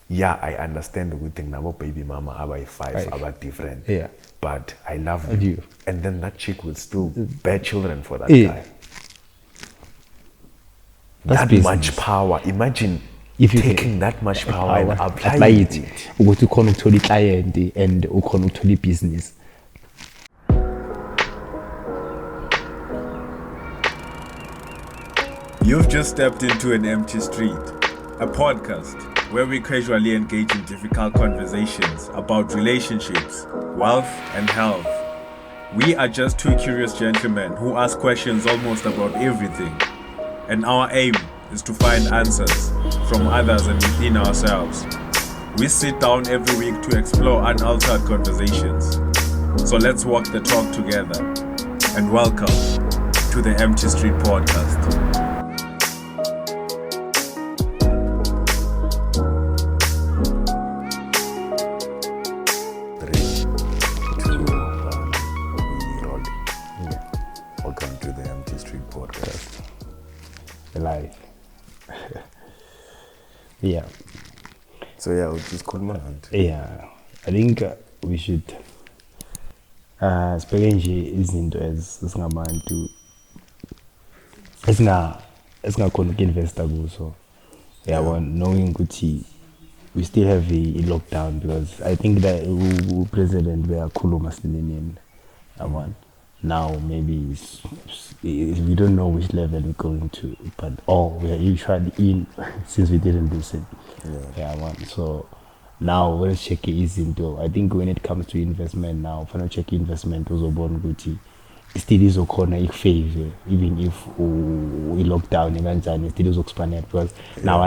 yeah, I understand the good thing now. Baby mama, about five, about different. Yeah. But I love Love you. you. And then that chick will still bear children for that Yeah. guy. That's That business. much power. Imagine If you taking that much power and applying apply it. it ukuthi ukhona ukuthola i-client and ukhona ukuthola i-business. You've just stepped into an empty street, a podcast where we casually engage in difficult conversations about relationships, wealth, and health. We are just two curious gentlemen who ask questions almost about everything, and our aim is to find answers from others and within ourselves. We sit down every week to explore unaltered conversations. So let's walk the talk together, and welcome to the Empty Street Podcast. Welcome to the Empty Street Podcast. Live. Yeah. So yeah, we'll just call my hand. Yeah. I think we should sibheke nje izinto esingabantu esingakhona uku-investa kuzo. Yeah, knowing ukuthi we still have a lockdown, because I think that president beyakhuluma sinini yabona. Now maybe we don't know which level we're going to, but we are usually in since we didn't listen. Yeah, so now let's check izinto. I think when it comes to investment now, if I check investment uzobona ukuthi still izokhona ikufavor, even if we lock down kanjani, still izokuspanish, because now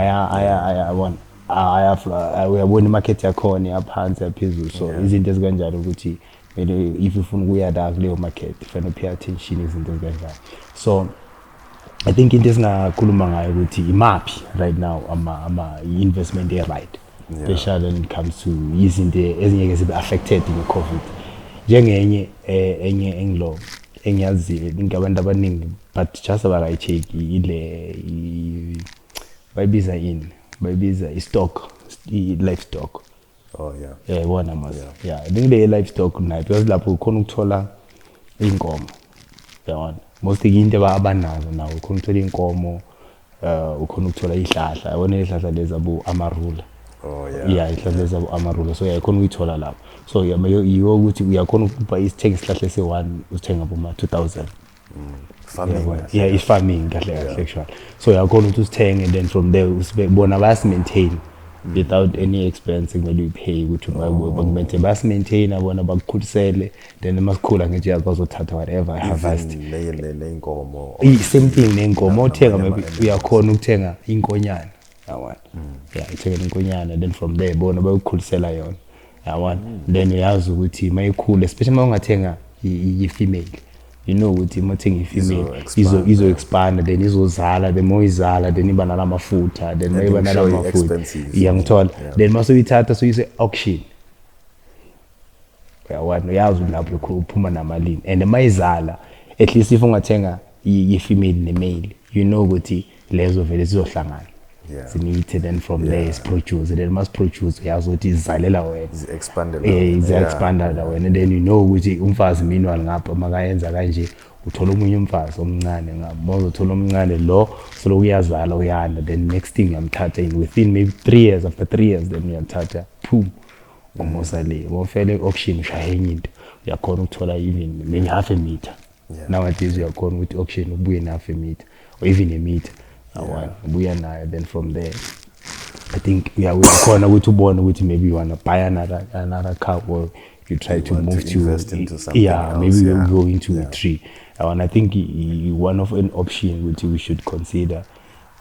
uyabona imarket yakhona yaphansi yaphezulu, so izinto ezikanjalo ukuthi if ufuna ukuya la kuleyo market kufanele pay attention izinto ezikanjalo. So I think into esingakhuluma ngayo ukuthi imaphi right now ama investment right, especially when it comes to izinto ezingeke zibe affected in COVID. Njengenye enye englo engiyaziyo think abantu abaningi, but just abakayicheck ile bayibiza i-stock, i-livestock. Oh yeah. Yeah, wona mas. Yeah, I think the livestock nayo because lapho ukhona ukuthola inkomo. Yabona. Most into abanazo nawo ukhona ukuthola inkomo, ukhona ukuthola ihlahla. Yabona ihlahla lezi abu amarula. Oh yeah. Yeah, ihlahla lezi abu amarula. So uyakhona ukuyithola lapho. So yiwo ukuthi uyakhona ukuba isithenga isihlahla ese1 uthenga boma 2000. Farming. Yeah, it's farming kahle actually. So uyakhona ukuthi usithenge, and then from there usibona bas maintain without any expense kumele uyipay ukuthi bakumaintain, bas maintain abona bakukhulisele, then masikhula nje yakuzothatha whatever harvest nenkomo. Same thing nenkomo uthenga, maybe uyakhona ukuthenga inkonyane yabona. Yeah, uthenga inkonyane, then from there bona bayukhulisela yona yabona. Then uyazi ukuthi mayikhula, especially mawungathenga i-female, you know ukuthi mawuthenga i-female izo expand, then izozala, then moyizala, then iba nalamafutha, then mayiba nalamafutha iyangithola, then masuyithatha so yise auction yabona. Uyazi lapho uphuma namalini, and mayizala at least if ungathenga i-female ne-male, you know ukuthi lezo vele zizohlangana. Zimithe, then from there is produce, then must produce uyazi ukuthi izalela wena, expanded wena, and then you know ukuthi umfazi meanwhile ngapha makayenza kanje uthola umunye umfazi omncane ngapha, uzothola omncane lo solo uyazala uyanda, then next thing uyamthatha within maybe 3 years, after 3 years then uyamthatha boom umosale wofele auction ushaye into uyakhona ukuthola even maybe half a meter. Nowadays uyakhona ukuthi auction ubuye na half a meter or even a meter. Buya nayo, then from there I think uyakhona ukuthi ubone ukuthi maybe you want to buy another car, or you try to move to invest into something else, maybe you go into a tree. And I think one of an option which we should consider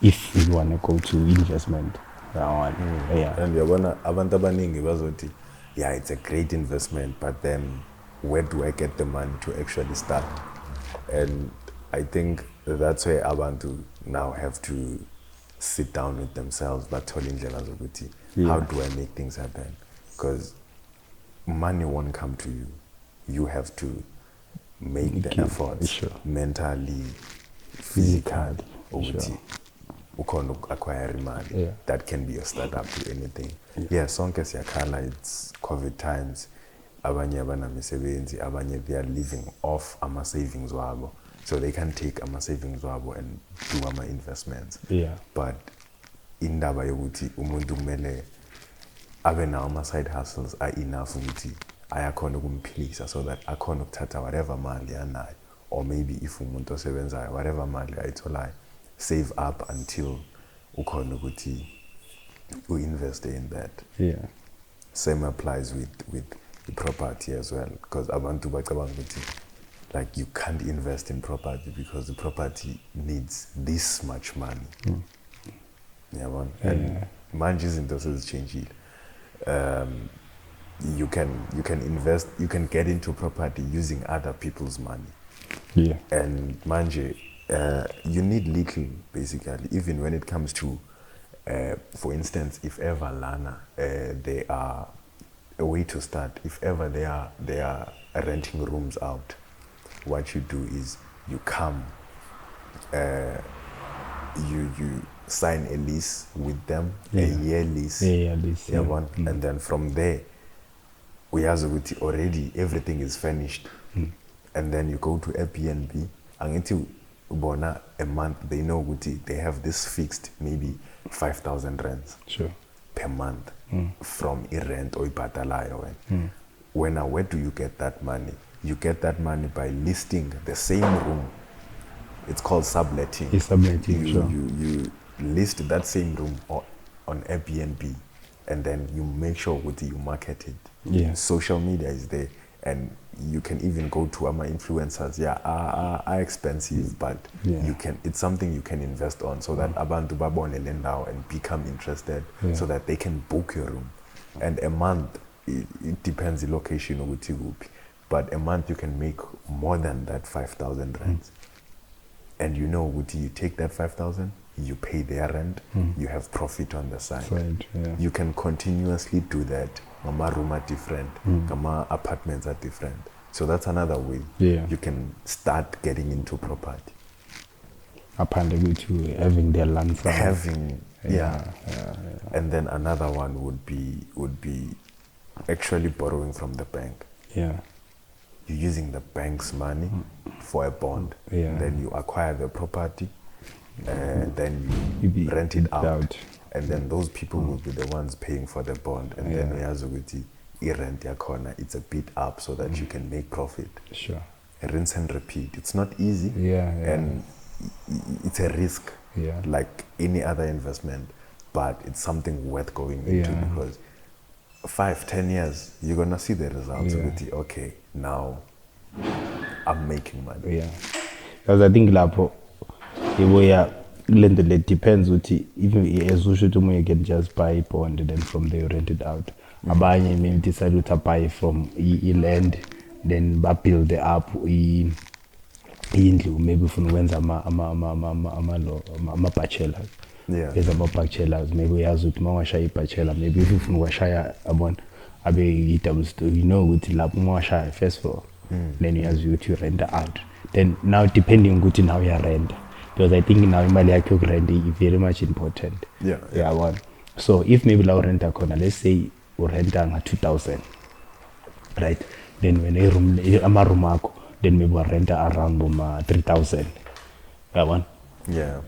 if we want to go to investment. And yabona abantu abaningi bazothi it's a great investment, but then where do I get the money to actually start? And I think that's where abantu now have to sit down with themselves, but telling ukuthi how do I make things happen? Because money won't come to you. You have to make the effort mentally, physically. ukhona acquire imali. That can be a startup to anything. Yeah, sonke siyakhala, it's COVID times. Abanye abanamisebenzi, abanye they are living off ama savings wabo. So they can take ama savings wabo and do ama investments. Yeah. But indaba yokuthi umuntu kumele abe nawo ama side hustles are enough ukuthi ayakhona ukumphilisa so that akhona ukuthatha whatever mali anayo, or maybe if umuntu osebenzayo whatever mali ayitholayo save up until ukhona ukuthi u-invest in that. Yeah. Same applies with the property as well, because abantu bacabanga ukuthi like you can't invest in property because the property needs this much money. Yeah, and manje izinto sezichangeile. You can invest, you can get into property using other people's money. Yeah. And manje, you need little basically, even when it comes to, for instance, if ever Lana, they are a way to start. If ever they are renting rooms out, what you do is you come, you sign a lease with them, a year lease. And then from there, we have already everything is finished. And then you go to Airbnb, and until a month, they know they have this fixed, maybe 5,000 rents per month from a rent or patalayo. Where do you get that money? You get that money by listing the same room. It's called subletting. It's subletting, you list that same room on Airbnb, and then you make sure you market it. Yeah. Social media is there, and you can even go to our influencers. Are expensive, but you can. It's something you can invest on, so that abantu babone now and become interested, so that they can book your room. And a month, it depends the location of it, but a month you can make more than that 5,000 rents. And you take that 5,000, you pay their rent, you have profit on the side. You can continuously do that. Mama room are different, mama apartments are different. So that's another way you can start getting into property. Apparently to having their land. And then another one would be actually borrowing from the bank. Yeah. You're using the bank's money for a bond. Then you acquire the property, and then you rent it out. And then those people will be the ones paying for the bond. And then rent your corner, it's a bit up so that you can make profit. Sure. Rinse and repeat. It's not easy. And it's a risk, like any other investment, but it's something worth going into because 5-10 years you're gonna see the results. Okay, now I'm making money. Yeah, because I think lapho it depends even as you can just buy a bond and then from there rent it out. Abanye maybe decide to buy from land, then build up indlu, maybe from when's ama bachelors. There's about bachelors, maybe yazi ukuthi mawashaya ibachelor, maybe if ufuna washaya abe double story, with lapho mawashaya first floor, then yazi ukuthi you rent out. Then now depending ukuthi now you rent, because I think now imali yakho yokurent is very much important. So if maybe la rent akhona, let's say urenta nga 2,000, right? Then when ama room akho, then maybe rent around 3,000.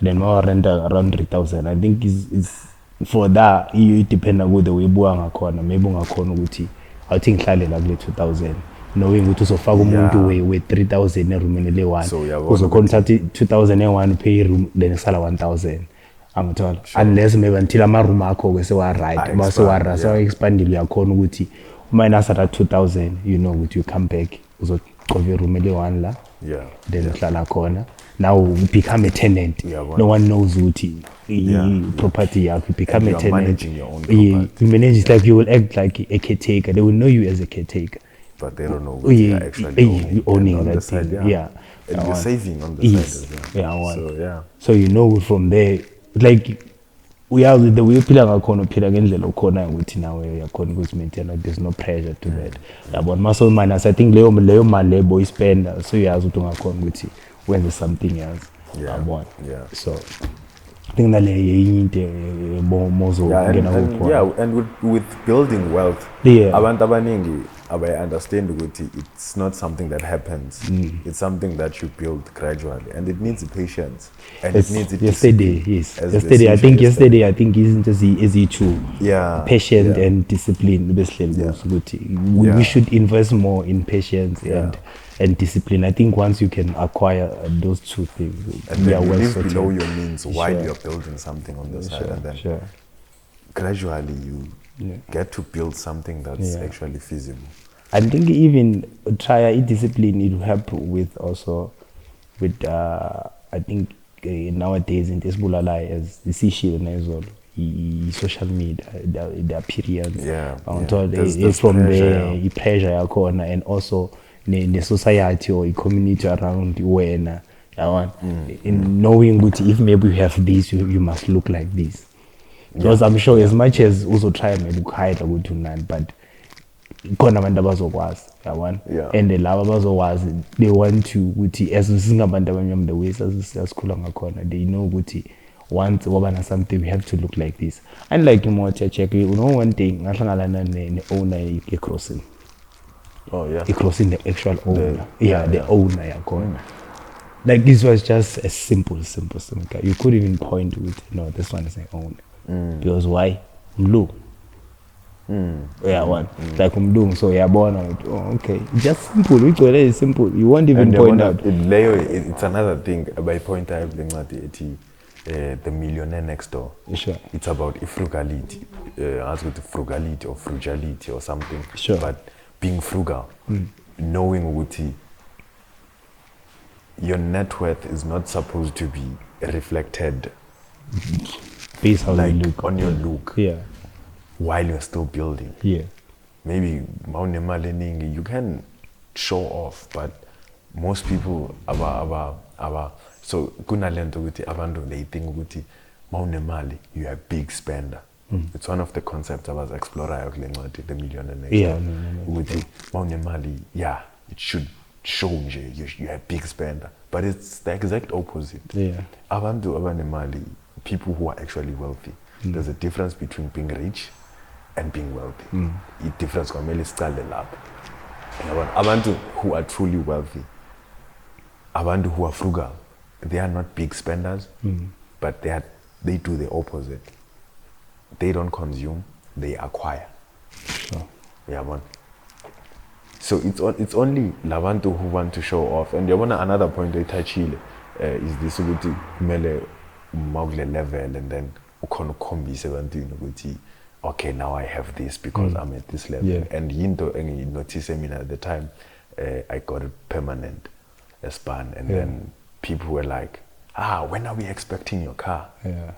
Then more rent around 3,000. I think is for that you depend on the way buanga corner. Maybe ungakhona ukuthi I think hlale la kule 2,000. Knowing ukuthi uzofaka umuntu we 3,000 eroomini le one. Uzokhona 2,000 e1 pay room then sala 1,000. Angithola. Unless maybe until ama room akho kwese wa right, base wa so expandile uyakhona ukuthi minus at 2,000, ukuthi you come back uzoqova room le one la. Then uhlala khona. Now you become a tenant. No one knows what property you become a tenant. Managing your own property. You manage it like you will act like a caretaker. They will know you as a caretaker. But they don't know what you're actually owning that thing. And you're saving on the side as well. So from there, like we are the way people are going to ngendlela ukhona ukuthi nawe uyakhona ukuthi maintain, there's no pressure to that. But muscle minus, I think leyo mali boy spend, so yazi ukuthi ungakhona ukuthi when there's something else. So think that mozo and with building wealth, abantu abaningi understand ukuthi it's not something that happens. It's something that you build gradually, and it needs patience, and it needs yesterday. Yes, yesterday. I think isn't as easy to patient and discipline. We should invest more in patience and discipline. I think once you can acquire those two things, and then you live below your means while you're building something on the side, and then gradually you get to build something that's actually feasible. I think even try discipline, it will help with also with I think nowadays in this bulalai as the issue as well. Social media, the appearance, it's from the pressure corner, and also the society or the community around when in knowing that if maybe you have this, you must look like this. Because I'm sure as much as also try maybe hide a good tonight, but khona abantu abazokwazi yabona and laba abazokwazi they want to ukuthi as singabantu abanyama the ways asikhula ngakhona they know ukuthi once wabana something we have to look like this. And like imoto check you know one thing ngahlangana ne owner crossing crossing the actual owner the owner yakhona like this was just a simple you could even point with no this one is an owner because why blue like so okay, just simple. It's simple. You won't even point out. It's another thing. By point out the Millionaire Next Door. Sure. It's about frugality, as with frugality or frugality or something. Sure. But being frugal, knowing Wuti, your net worth is not supposed to be reflected based on like you look. On your look. Yeah. While you're still building. Yeah. Maybe you can show off, but most people so kunalento ukuthi abantu they think ukuthi mawunemali you are a big spender. It's one of the concepts I was exploring the Millionaire Next Door. Ukuthi mawunemali it should show you're a big spender, but it's the exact opposite. Abantu abanemali, people who are actually wealthy, there's a difference between being rich and being wealthy. It difference kwamele sicale lapho. Abantu who are truly wealthy, abantu who are frugal, they are not big spenders, but they do the opposite. They don't consume, they acquire. Sure. So it's only labantu who want to show off. And another point they touch is this ukuthi kumele mawule level and then ukhona ukukhombisa ebantwini ukuthi okay, now I have this because I'm at this level. And yinto engi-notice mina at the time, I got it permanent, a span. And then people were like, when are we expecting your car?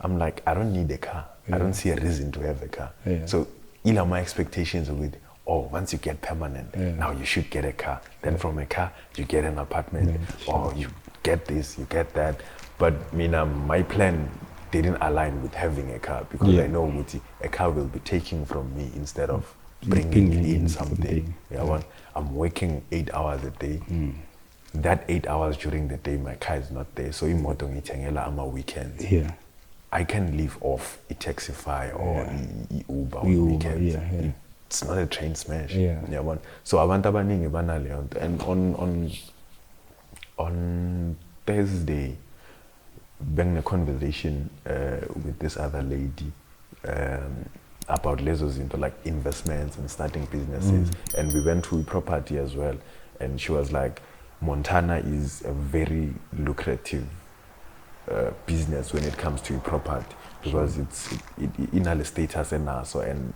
I'm like, I don't need a car. I don't see a reason to have a car. So my expectations with, once you get permanent, now you should get a car. Then from a car, you get an apartment. Or you get this, you get that. But my plan didn't align with having a car because I know a car will be taking from me instead of bringing in something. I'm working 8 hours a day. That 8 hours during the day, my car is not there. So imoto ngithengela ama weekends. I can live off a Taxify or Uber on weekends. It's not a train smash. So abantu abaningi banale. And on Thursday, been a conversation with this other lady about lessons into like investments and starting businesses, and we went to property as well. And she was like, Montana is a very lucrative business when it comes to property because it's in a status and also and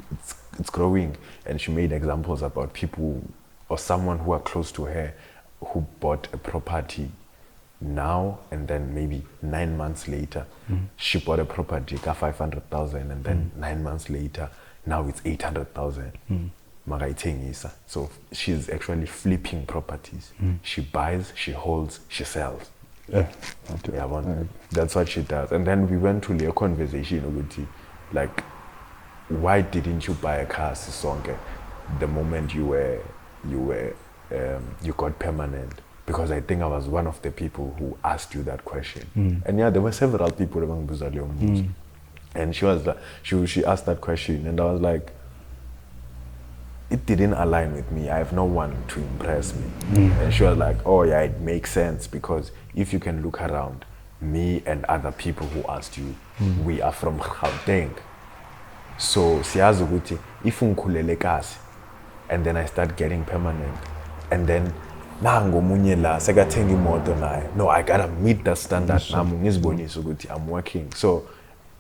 it's growing. And she made examples about people or someone who are close to her who bought a property now and then maybe 9 months later she bought a property got 500,000 and then 9 months later now it's 800,000. So she's actually flipping properties. She buys, she holds, she sells. That's what she does. And then we went to a conversation with like, why didn't you buy a car, Sisonke, the moment you got permanent? because I think I was one of the people who asked you that question. And yeah, there were several people and she was like, she asked that question, and I was like, it didn't align with me. I have no one to impress me. And she was like, oh yeah, it makes sense, because if you can look around, me and other people who asked you, we are from Gauteng. So siyazi ukuthi if ungikhulele kahle and then I start getting permanent, and then nango munye la sekathenga imoto naye, no, I gotta meet that standard nami ngizibonise ukuthi I'm working. So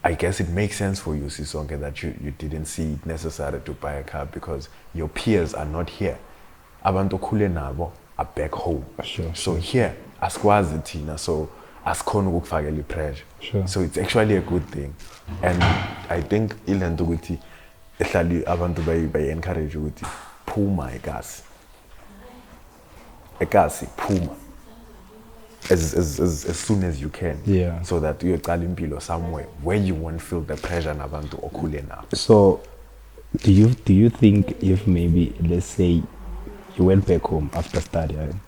I guess it makes sense for you, Sisonke, that you didn't see it necessary to buy a car because your peers are not here. Abantu okhule nabo are back home. So here asikwazi thina, so asikhona ukufakela pressure. So it's actually a good thing. And I think ilento ukuthi ehlali abantu bay encourage ukuthi phuma ekasi phuma as soon as you can, so that uyocala impilo somewhere where you won't feel the pressure nabantu okhule nabo. So do you think if maybe, let's say, you went back home after studying,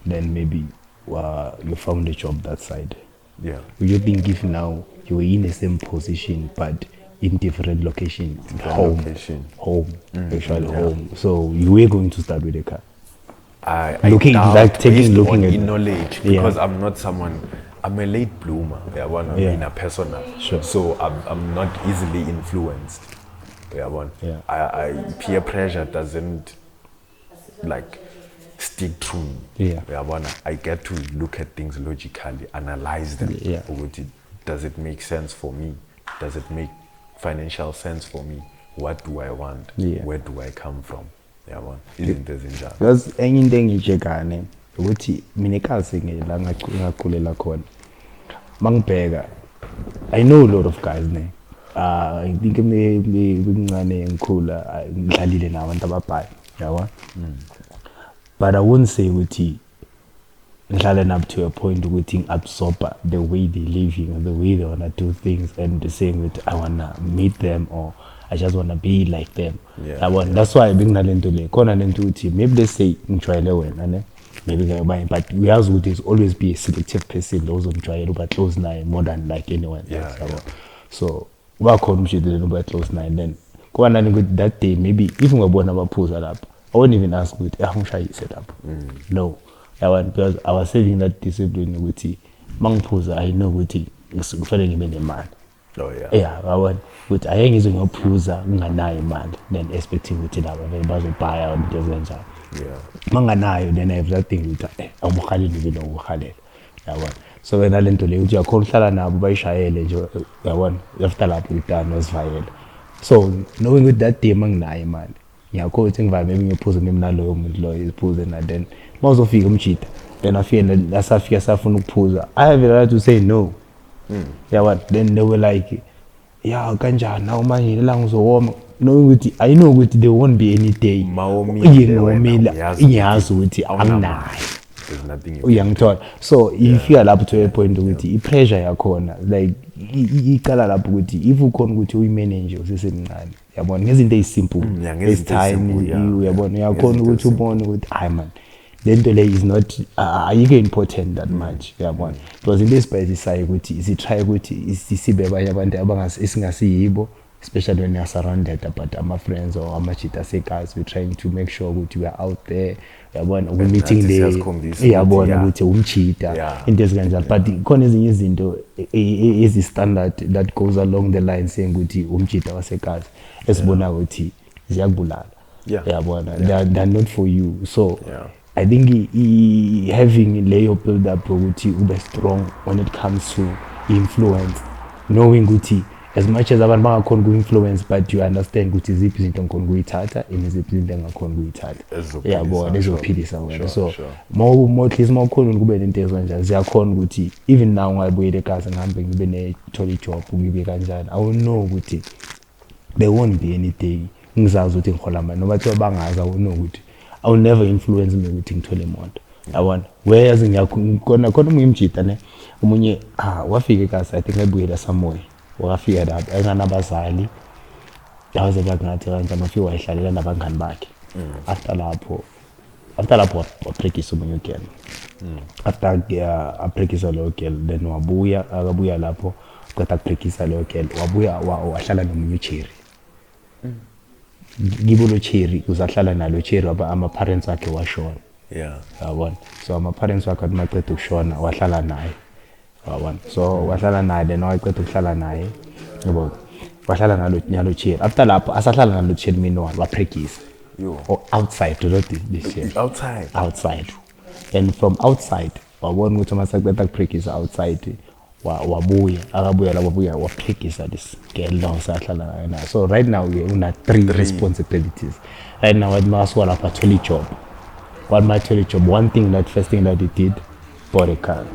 then maybe you found a job that side, would you think if now you were in the same position but in different locations, home, so you were going to start with a car? Looking at knowledge, because I'm not someone, I'm a late bloomer. In a persona. So I'm not easily influenced. Peer pressure doesn't like stick to me. I get to look at things logically, analyze them. Does it make sense for me? Does it make financial sense for me? What do I want? Where do I come from? Because enye into engichekane ukuthi mina ekhasi ngela ngakhulela khona mangibheka, I know a lot of guys I think ngicane ngikhula ngidlalile nabantu ababhayi but I wouldn't say ukuthi ngidlale up to a point ukuthi absorb the way they living, the way they wanna do things, and saying that I wanna meet them or I just want to be like them. That's why I bring that into the corner into team. Maybe they say maybe but we have to always be a selective person. Those who try to close 9 more than like anyone else. So work on about close 9. Then go on and that day maybe even we born about pose up. I won't even ask with how should you set up. No, because I was saving that discipline with mang pose. I know with it. It's feeling in a man. I want with I ain't using a prusa, man, then expecting with it about buy out the venture. Manganayo, then I have that thing with I'm Khalid. So when I learned to live, you call Salana by Shael, I want after that with was violent. So knowing with that day, man, you're quoting by maybe you pose him is posing, and then most of you cheat. Then I feel that's a fear from poser. I have a right to say no. Then they were like, ganja now man long so warm. Knowing with I know with there won't be any day. There's nothing young toy. So if you are up to a point with the pressure your corner, like you color up with the if you can with women angels, is in nine. Isn't it simple? It's tiny, you are born with Iman. Then the lay is not important that much. Because in this place is it try with is the see by abangas is especially when you're surrounded but my friends or machita seekers, we're trying to make sure that we are out there. We're meeting the cheetah in this kind of but the connection is the standard that goes along the line saying with cheetah seekers as bonawiti is yagbulal. They're not for you. So I think having layer build up ube strong when it comes to influence, knowing Guti as much as abantu bangakhona ku-influence but you understand ukuthi ziphi izinto ngikhona ukuyithatha iziphi izinto engakhona ukuyithatha yabona ezophilisa wena so at least mawukhona kube nento ezikanjani ziyakhona ukuthi even now ngayibuyela ekhaya ngihambe ngibe ne-tolly job ngibe kanjani I will know ukuthi there won't be anything ngizazi ukuthi ngihola mali noma thiwa bangazi I will know ukuthi I will never influence me ukuthi ngithole imoto yabona whereas ngiyakhona umjita ne umunye wafika ekhaya I think ngayibuyela somewhere wakafika lapha enganabazali yaze bakungathi kanjani mafika wayihlalela nabangani bakhe after lapho after lapho wapractice omunye girl after apractice lo girl then akabuya lapho qeda practice lo girl wabuya wahlala nomunye cherry ngibo lo cherry uzahlala nalo cherry ama parents akhe washona yabona so ama parents wakhe maqeda ukushona wahlala naye yabona so wahlala naye then waqeda ukuhlala naye yabo wahlala nalo cherry after lapho asahlala nalo cherry mina wapractice or outside to this year outside and from outside wabona ukuthi masaqeda practice outside wabuya akabuya labuya wapractice this girl now sahlala nayo so right now we una three responsibilities right now what must wala patrol job what my job one thing that first thing that he did bought a car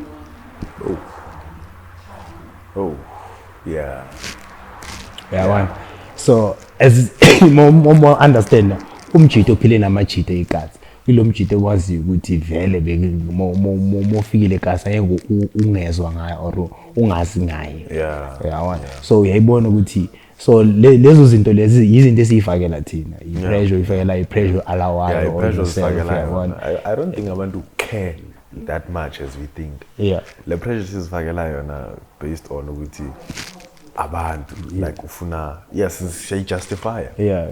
one so as more understand umjito phile namajito egazi ilo mjito ekwazi ukuthi vele mofikile egazi ayeke ungezwa ngayo or ungazi ngaye so uyayibona ukuthi so lezo zinto lezi izinto esifakela thina i-pressure ifakela i-pressure alawayo or I don't think abantu care that much as we think le pressure sizifakela yona based on ukuthi abantu like ufuna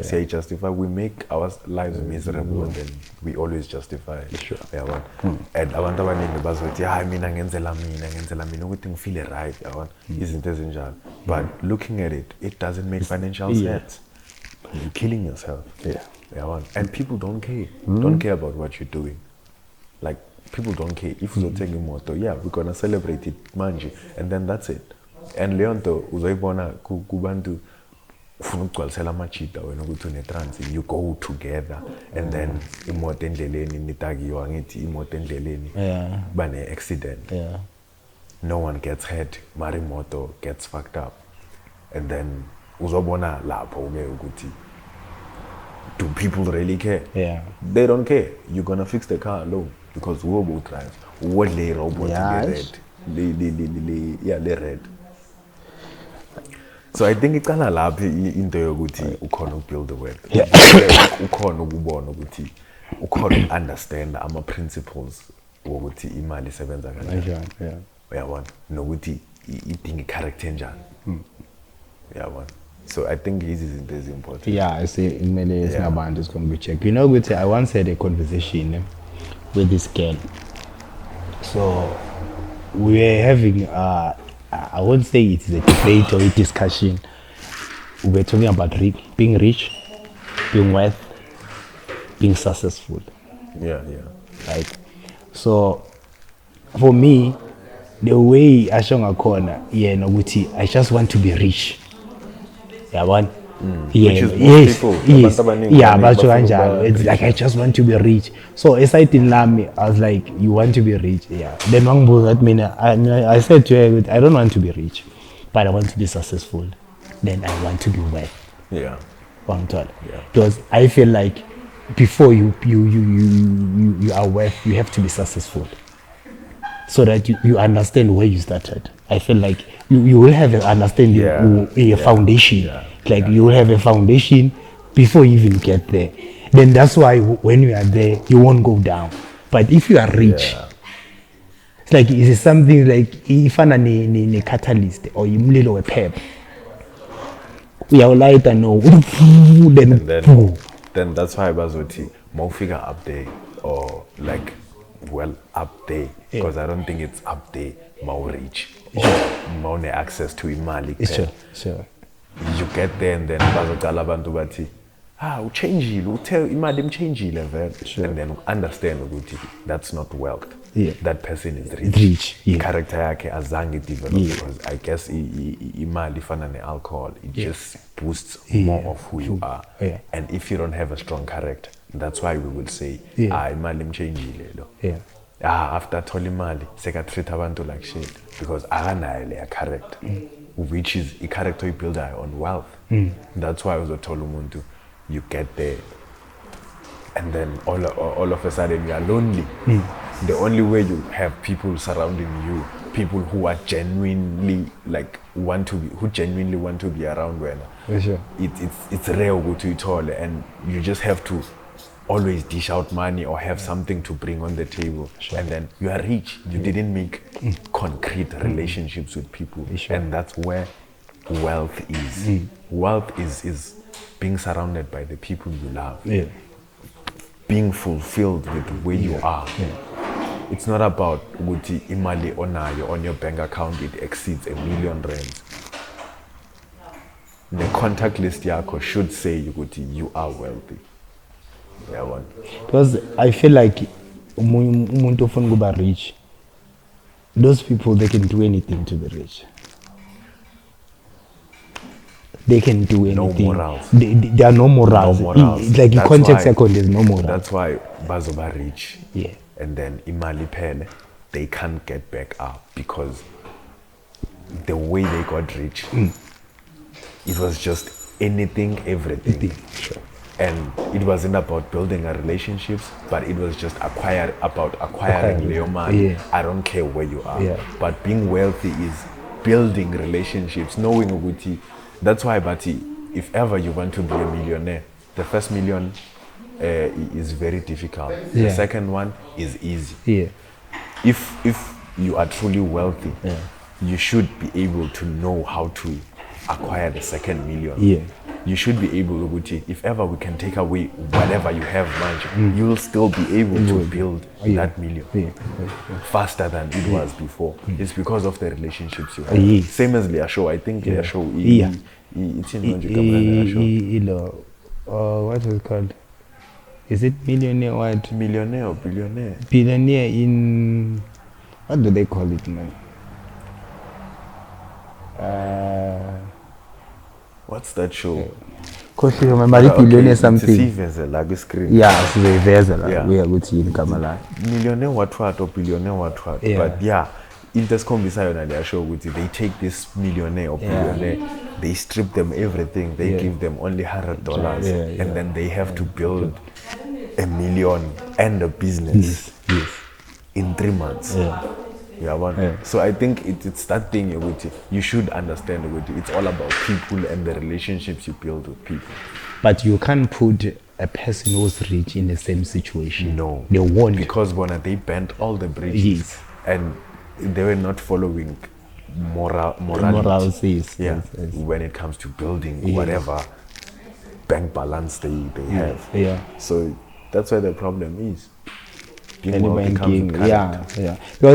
say justify we make our lives miserable and then we always justify and abantu abaningi bazothi mina ngenzela mina ukuthi ngifeel right izinto ezinjalo but looking at it doesn't make financial sense you're killing yourself and people don't care about what you're doing like people don't care if uzothenga imoto we're gonna celebrate it manje and then that's it and leyo nto uzoyibona kubantu ufuna ukugcwalisela amajita wena ukuthi une-trans you go together and then imoto endleleni nitakiwa ngithi imoto endleleni bane-accident no one gets hurt mara imoto gets fucked up and then uzobona lapho-ke ukuthi do people really care they don't care you're gonna fix the car alone because wobo drive wodlera ubotile le red so I think iqala lapho into yokuthi ukhona ukubuild the wealth ukhona ukubona ukuthi ukhona understand ama principles wokuthi imali isebenza kanjani uyabona nokuthi idinga character njani uyabona so I think this is important I say imali singabantu is going to be check you know ukuthi I once had a conversation with this girl so we were having I won't say it's a debate or a discussion. We're talking about being rich, being wealth, being successful. Right. So for me, the way I show a corner, I just want to be rich. People, it's like I just want to be rich. So aside in Lami, I was like, you want to be rich? Then I said to her, I don't want to be rich, but I want to be successful. Then I want to be wealth. Because I feel like before you are wealth, you have to be successful. So that you understand where you started. I feel like you will have an understanding, a foundation. You will have a foundation before you even get there. Then that's why when you are there, you won't go down. But if you are rich, it's like it's something like if I'm a catalyst or you little a pep. We are light and no. Then that's why Bazoti more figure up there or like up there because I don't think it's up there more rich more access to imali. Sure. You get there and then bazocala abantu bathi uchangile uthe imali imchangile vele and then understand ukuthi that's not wealth that person is rich. Character yakhe azange develop because I guess imali ifana ne-alcohol it just boosts more of who you are and if you don't have a strong character that's why we will say imali imchangile lo after thola imali seka treat abantu like shit because akanayo leya character which is a character you build on wealth. That's why I was told umuntu you get there and then all of a sudden you are lonely. The only way you have people surrounding you, people who are genuinely who genuinely want to be around when it's rare to it all and you just have to always dish out money or have something to bring on the table. And then you are rich. You didn't make concrete relationships with people. And that's where wealth is. Wealth is being surrounded by the people you love. Being fulfilled with where you are. It's not about ukuthi imali onayo on your bank account it exceeds R1 million. The contact list yakho should say ukuthi you are wealthy. Yeah, one. Because I feel like umuntu ofuna kuba rich, those people, they can do anything to be rich. They can do anything. No morals. There are no morals. No morals. Like in context second, there's no morals. That's why bazoba rich. Yeah. And then imali phele, they can't get back up because the way they got rich, it was just anything, everything. Sure. And it wasn't about building a relationships, but it was just acquiring your money. Yeah. I don't care where you are. Yeah. But being wealthy is building relationships, knowing ukuthi. That's why, Bati, if ever you want to be a millionaire, the first million is very difficult. The second one is easy. Yeah. If you are truly wealthy, you should be able to know how to acquire the second million. Yeah. You should be able to, if ever we can take away whatever you have, you'll still be able to build that million faster than it was before. It's because of the relationships you have. Same as Liasho. I think Liasho, it's in what is it called? Is it millionaire what? Millionaire or billionaire? Billionaire in, what do they call it, man? What's that show? Because you remember the billionaire something. Yeah, it's a vessel. We are good to Kamala. Millionaire what or billionaire what? But yeah, if there's conversation on their show with you, they take this millionaire or billionaire, they strip them everything, they give them only $100, and then they have to build $1 million and a business in 3 months. So I think it's that thing you should understand. It's all about people and the relationships you build with people. But you can't put a person who's rich in the same situation. No. They won't. Because they bent all the bridges and they were not following morality. When it comes to building whatever bank balance they have. So that's where the problem is. Because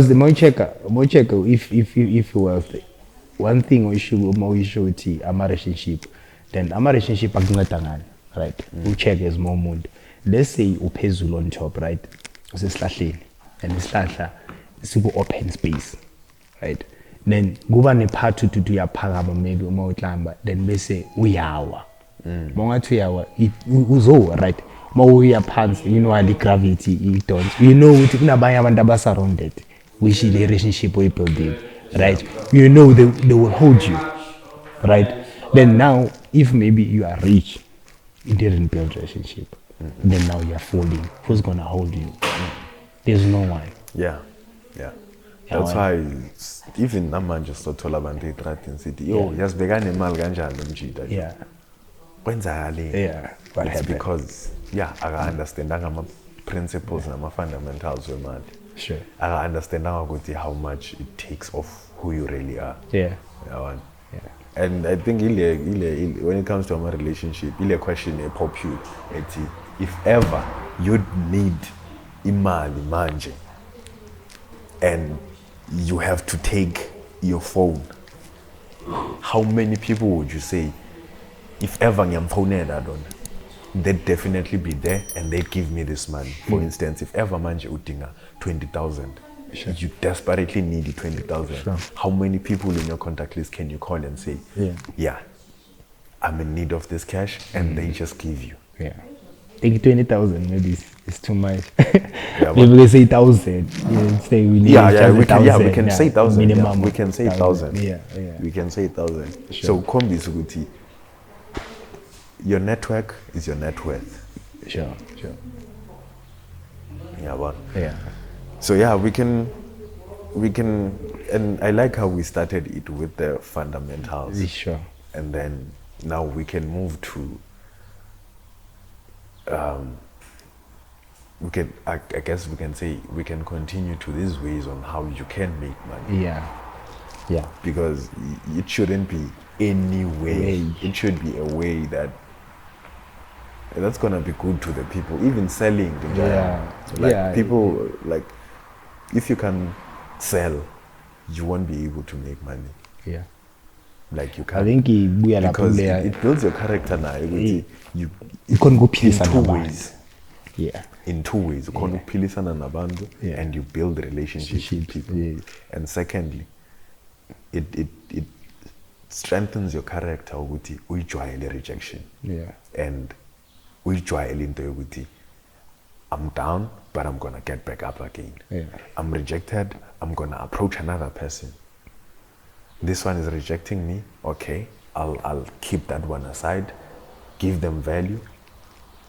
the more check if you wealthy, one thing we should a relationship, then a relationship right? We check as more mood. Let's say uphezulu on top, right? Usesihlahleni and isihlahla super open space, right? Then kuba ne part to yaphakama maybe uma uhlamba, then bese uyawa. Mongathi uyawa uzowa, right? Mawuya phansi, you know the gravity you don't. You know ukuthi kunabanye abantu abasurrounded which the relationship we building, right? You know they will hold you, right? Then now if maybe you are rich, you didn't build relationship, then now you are falling. Who's gonna hold you? There's no one. That's why even namanje sothola abantu eTratin City, yasibekana imali kanjani umjida. What happened? Because I understand principles and fundamentals of man. Sure. I understand how much it takes of who you really are. And I think when it comes to my relationship, a question a pop you if ever you'd need imali manje and you have to take your phone, how many people would you say if ever ngiyamphonela dona, they'd definitely be there and they'd give me this money. For instance, if ever manje udinga 20,000, you desperately need the 20,000. How many people in your contact list can you call and say, I'm in need of this cash, and they just give you? I think 20,000 maybe it's too much. Maybe they say 1,000. Say we need we can say 1,000. Minimum. We can say 1,000. We can say 1,000. So Kombi Suguti. Your network is your net worth. Sure. So we can, and I like how we started it with the fundamentals. Sure. And then now we can move to I guess we can say we can continue to these ways on how you can make money. Yeah. Because it shouldn't be any way. It should be a way that's gonna be good to the people. Even selling, people, like, if you can sell, you won't be able to make money. Yeah. Like you can't. I think because it builds your character now. You can go in 2 ways. Yeah. In 2 ways. You can go and you build relationships with people. Yeah. And secondly, it strengthens your character ukuthi uyijwayele rejection. Yeah. And uyijwayele into yokuthi I'm down, but I'm gonna get back up again. Yeah. I'm rejected, I'm gonna approach another person. This one is rejecting me, okay, I'll keep that one aside, give them value.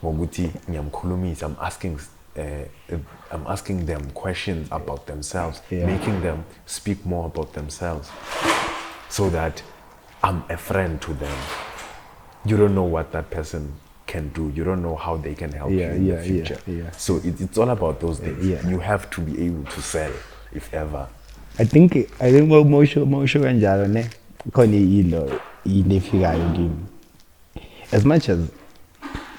Ngokuthi ngiyamkhulumisa, I'm asking them questions about themselves, making them speak more about themselves, so that I'm a friend to them. You don't know what that person can do. You don't know how they can help you in the future. So it's all about those things. You have to be able to sell, if ever. I think mosho kanjalo ne khona ilo inefikayo kimi. As much as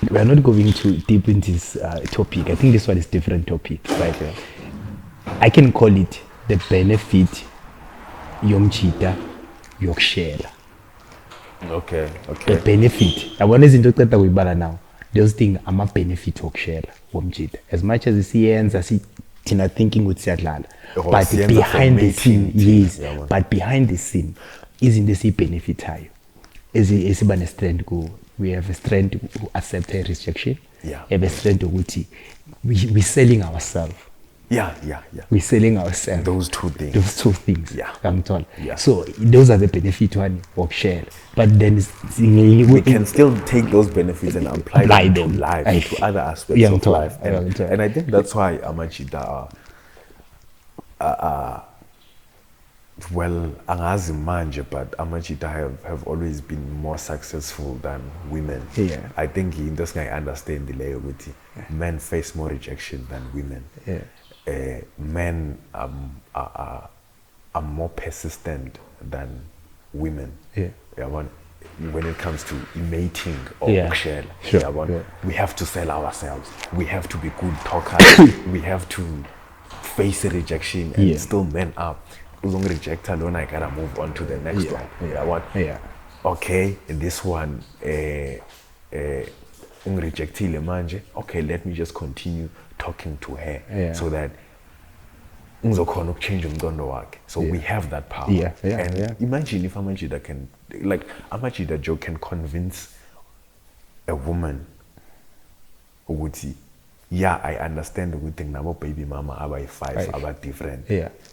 we are not going too deep into this topic, I think this one is different topic, right? I can call it the benefit yomchita yokushela. Okay. The benefit. I want izinto oqeda kuyibala now. Those things ama benefit wokushela womchita. As much as siyenza thina thinking with siyadlala, but behind the scene, but behind the scene izinto esibenefitayo esiba ne strength go. We have a strength to accept a rejection. We have a strength ukuthi we're selling ourselves. We're selling ourselves. Those two things. So those are the benefits one of share. But then we can still take those benefits and apply them to life, to other aspects of life. And I think that's why amachita well, angazi manje, but amachita have always been more successful than women. I think in this guy understand the layer with men face more rejection than women. Men are more persistent than women. When it comes to mating or share, we have to sell ourselves. We have to be good talkers. We have to face rejection and still man up. Reject alone, I gotta move on to the next one. Okay, this one rejectile manje. Okay, let me just continue talking to her so that ngizokhona ukuchange umqondo wakhe. So we have that power. Imagine if Amajida can, like Amajida Joe can convince a woman ukuthi I understand the good thing now, baby mama about 5 about different.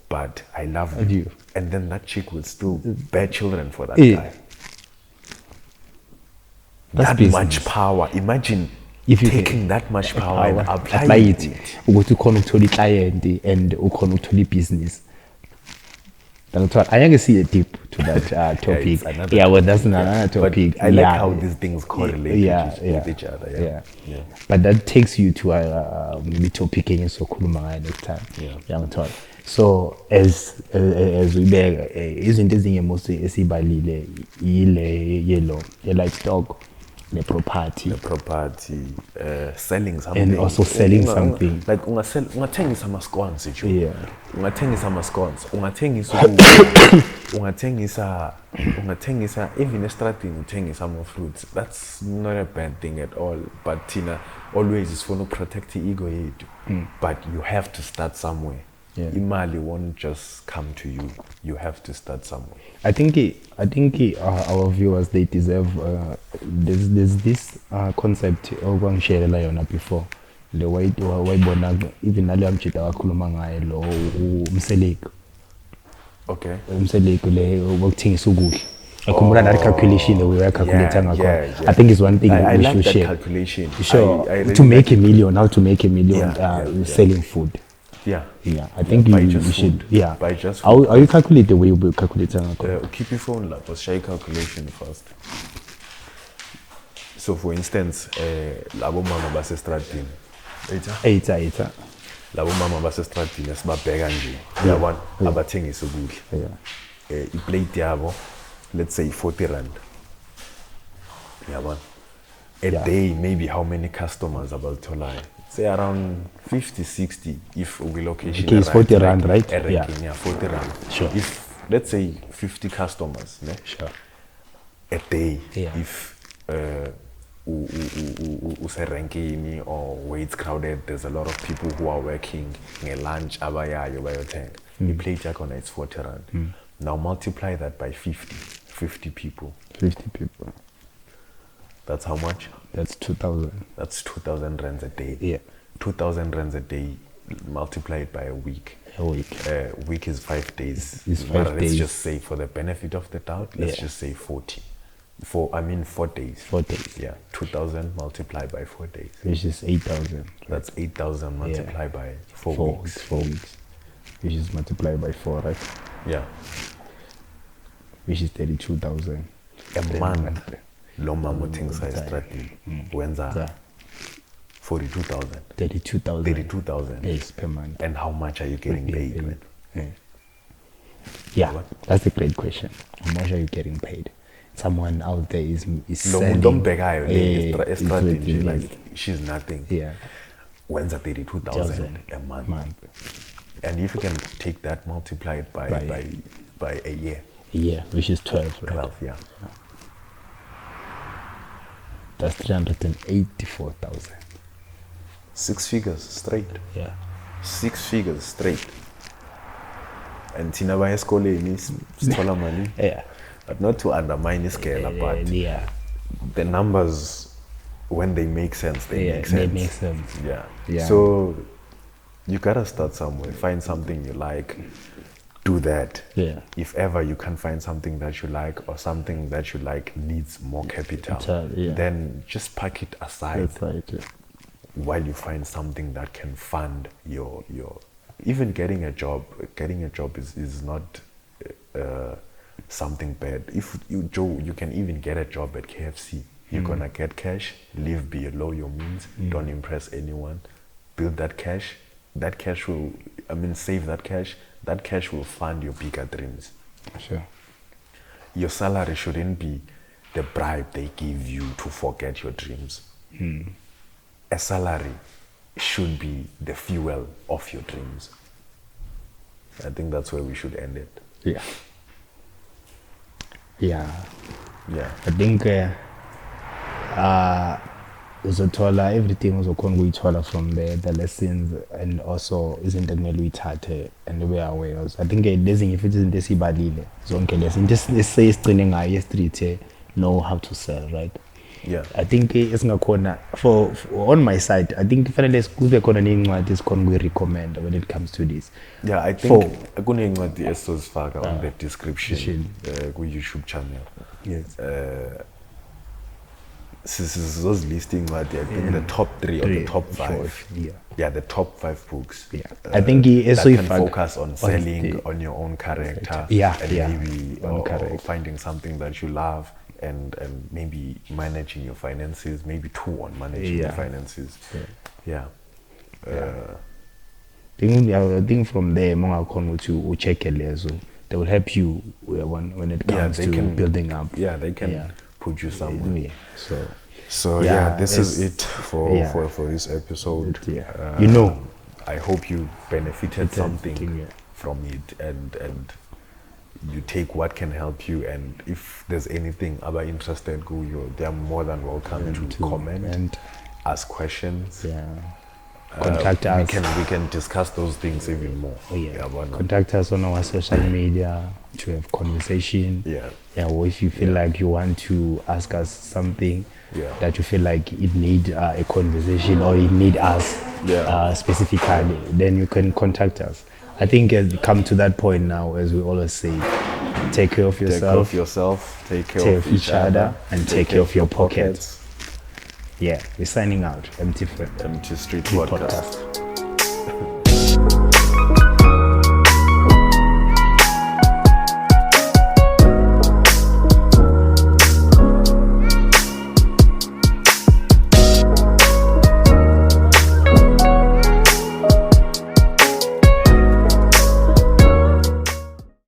But I love you. And then that chick will still bear children for that guy. That much power. Imagine if you taking that much power and apply it. Go to connect client and connect business. I can see a tip to that topic. That's another topic. But I like how these things correlate with each other. But that takes you to maybe topic so next time. So as we beg, isn't this thing mostly esibalile yellow livestock, the property, selling something, and also selling something. Like ungathengisa ama-scones ungathengisa ama-scones, ungathengisa even estradini uthengisa ama-fruits. That's not a bad thing at all, but Tina always is for no protect the ego yethu. But you have to start somewhere. Imali won't just come to you. You have to start somewhere. I think our viewers, they deserve there's this concept ongishayela yona before the way wayibona even nale amchita wakhuluma ngaye lo umseleko. Okay. Umseleko le wokuthengisa ukudla. Akhumbula that calculation that we were calculating ngakho. I think it's one thing I we like should that share. Calculation. Sure. I really To make a million, how to make a million selling food. I think you should. By just how you calculate the way you will calculate keep your phone up, but share calculation first. So for instance, labo mama base stratini Either. Labo mama basestradini esibabheka nje. Yabona abathengisa ukudla. I-plate yabo, let's say 40 rand. Yabona. A day, maybe how many customers abaltholayo? Say around 50, 60 if we location. Okay, it's 40 rand, right? Yeah, 40 rand. Sure. If, let's say 50 customers, ne? Sure. A day, Yeah. if userenkini or where it's crowded, there's a lot of people who are working lunch abayayo bayothenga. I-plate yakhona it's 40 rand. Now multiply that by 50 people. 50 people. That's how much? That's 2,000. That's 2,000 rands a day. Yeah. 2,000 rands a day multiplied by a week. A week. Week is 5 days. It's 5 But days. let's just say, for the benefit of the doubt, let's just say 4 days. 4 days. Yeah, 2,000 multiplied by 4 days. Which is 8,000. Right? That's 8,000 multiplied by 4 weeks. 4 weeks. Which is multiplied by 4, right? Yeah. Which is 32,000. A month. Lo mama uthengisa estradini wenza 42,000. 32,000. 32,000. Yes, per month. And how much are you getting paid, man? Yeah, that's a great question. How much are you getting paid? Someone out there is Lo selling. muntu ombhekayo le it's estradini really- like she's nothing. Yeah. Wenza 32,000 a month. And if you can take that multiplied by a year. Yeah, which is 12, right? 12, yeah. That's 384,000. 6 figures straight. Yeah. 6 figures straight. And thina baya esikoleni sithola mali. Yeah. But not to undermine iskela, but Yeah. the numbers, when they make sense, they make sense. They make sense. Yeah. Yeah. So you gotta start somewhere. Find something you like. Do that. Yeah. If ever you can find something that you like or something that you like needs more capital, Yeah. then just park it aside That's right. Yeah. while you find something that can fund your even getting a job. Getting a job is not something bad. If you can even get a job at KFC. You're gonna get cash, live below your means, don't impress anyone, build that cash. That cash will, save that cash. That cash will fund your bigger dreams. Sure. Your salary shouldn't be the bribe they give you to forget your dreams. A salary should be the fuel of your dreams. I think that's where we should end it. Yeah. Yeah. Yeah. I think uzothola everything uzokhona ukuyithola from there, the lessons, and also izinto ekumele uyithathe and ube aware. I think lezinye futhi izinto esibalile zonke lezi into esisegcine ngayo street know how to sell, right? Yeah. I think esingakhona for on my side, I think kufanele kube khona neincwadi esikhona ukuyi-recommend when it comes to this. Yeah, I think kuney'ncwadi esizozifaka on the description ku-YouTube channel. Yes. Sizozilista incwadi, I think the top 3 or the top 5. Yeah, the top 5 books. Yeah. I think that can focus on selling, on your own character, and maybe or finding something that you love, and maybe managing your finances, maybe 2 on managing your finances. Yeah. I think from there, mongakhona ukuthi ucheck lezo, they will help you when it comes to building up. Yeah, they can put you somewhere. So this is it for this episode. I hope you benefited something from it, and you take what can help you. And if there's anything other interested, they are more than welcome to comment and ask questions. Contact us. We can discuss those things even more. Contact us on our social media to have conversation. Or if you feel like you want to ask us something that you feel like it need a conversation or it need us specifically, then you can contact us. I think it's come to that point now, as we always say, take care of yourself, take care of each other, and take care of your pockets. Yeah, we're signing out. Empty Street Podcast.